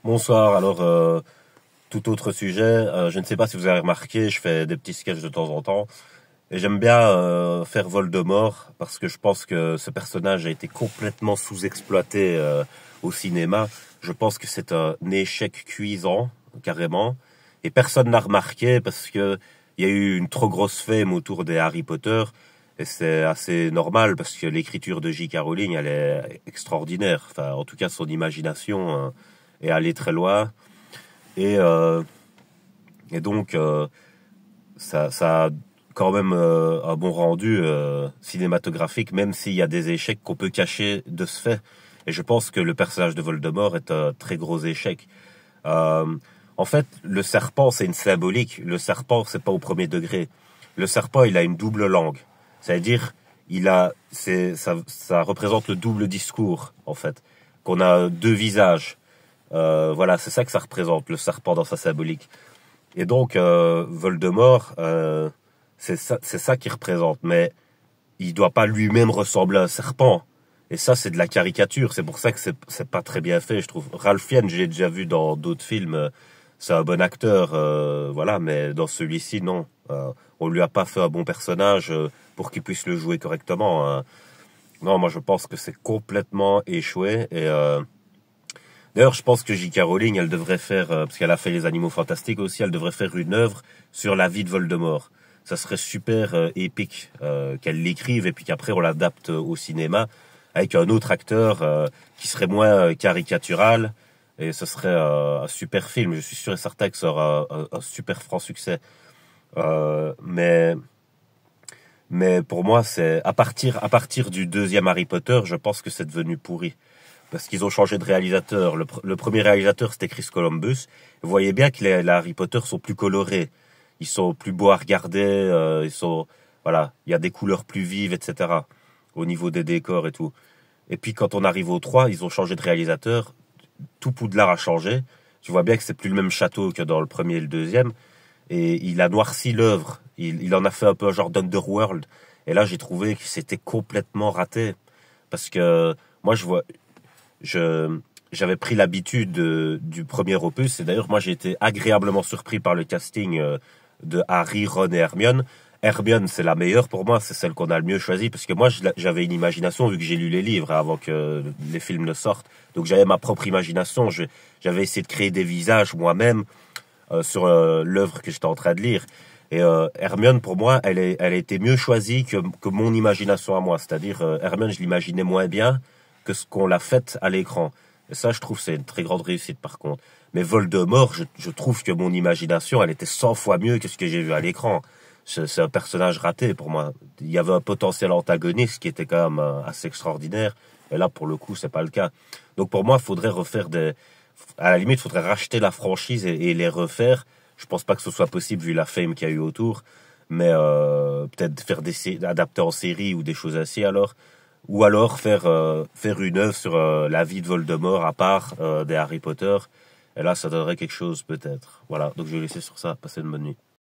Bonsoir. Tout autre sujet. Je ne sais pas si vous avez remarqué, je fais des petits sketchs de temps en temps. Et j'aime bien faire Voldemort parce que je pense que ce personnage a été complètement sous-exploité au cinéma. Je pense que c'est un échec cuisant, carrément. Et personne n'a remarqué parce que il y a eu une trop grosse fame autour des Harry Potter. Et c'est assez normal parce que l'écriture de J.K. Rowling, elle est extraordinaire. Enfin, en tout cas, son imagination est allée très loin. Et, euh, et donc, ça a quand même un bon rendu cinématographique, même s'il y a des échecs qu'on peut cacher de ce fait. Et je pense que le personnage de Voldemort est un très gros échec. Euh, En fait, le serpent, c'est une symbolique. Le serpent, c'est pas au premier degré. Le serpent, il a une double langue. C'est-à-dire, ça représente le double discours, en fait. Qu'on a deux visages. Voilà, c'est ça que ça représente, le serpent dans sa symbolique. Et donc, Voldemort, c'est ça qu'il représente. Mais il doit pas lui-même ressembler à un serpent. Et ça, c'est de la caricature. C'est pour ça que c'est pas très bien fait, je trouve. Ralph Fiennes, j'ai déjà vu dans d'autres films. C'est un bon acteur, voilà. Mais dans celui-ci, non. On lui a pas fait un bon personnage pour qu'il puisse le jouer correctement. Non, moi, je pense que c'est complètement échoué. Et d'ailleurs, je pense que J.K. Rowling, elle devrait faire, parce qu'elle a fait les Animaux Fantastiques aussi, elle devrait faire une œuvre sur la vie de Voldemort. Ça serait super épique qu'elle l'écrive et puis qu'après on l'adapte au cinéma avec un autre acteur qui serait moins caricatural, et ce serait un super film. Je suis sûr et certain que ça aura un super franc succès. Euh, mais mais pour moi, c'est à partir du deuxième Harry Potter, je pense que c'est devenu pourri. Parce qu'ils ont changé de réalisateur. Le premier réalisateur, c'était Chris Columbus. Vous voyez bien que les Harry Potter sont plus colorés. Ils sont plus beaux à regarder. Voilà, il y a des couleurs plus vives, etc. Au niveau des décors et tout. Et puis quand on arrive au 3, ils ont changé de réalisateur. Tout Poudlard a changé. Tu vois bien que c'est plus le même château que dans le premier et le deuxième. Et il a noirci l'œuvre. Il en a fait un peu un genre d'Underworld. Et là, j'ai trouvé que c'était complètement raté. Parce que moi, je j'avais pris l'habitude du premier opus. Et d'ailleurs, moi, j'ai été agréablement surpris par le casting de Harry, Ron et Hermione. Hermione, c'est la meilleure pour moi. C'est celle qu'on a le mieux choisie. Parce que moi, j'avais une imagination, vu que j'ai lu les livres avant que les films ne sortent. Donc, j'avais ma propre imagination. J'avais essayé de créer des visages moi-même sur l'œuvre que j'étais en train de lire. Et Hermione, pour moi, elle a été mieux choisie que mon imagination à moi. C'est-à-dire, Hermione, je l'imaginais moins bien que ce qu'on l'a fait à l'écran. Et ça, je trouve, c'est une très grande réussite, par contre. Mais Voldemort, je trouve que mon imagination, elle était 100 fois mieux que ce que j'ai vu à l'écran. C'est un personnage raté, pour moi. Il y avait un potentiel antagoniste qui était quand même assez extraordinaire. Et là, pour le coup, c'est pas le cas. Donc, pour moi, il faudrait refaire à la limite, il faudrait racheter la franchise et les refaire. Je pense pas que ce soit possible vu la fame qu'il y a eu autour, mais peut-être adapter en série ou des choses ainsi alors, ou alors faire une œuvre sur la vie de Voldemort à part des Harry Potter. Et là, ça donnerait quelque chose peut-être. Voilà, donc je vais laisser sur ça. Passez une bonne nuit.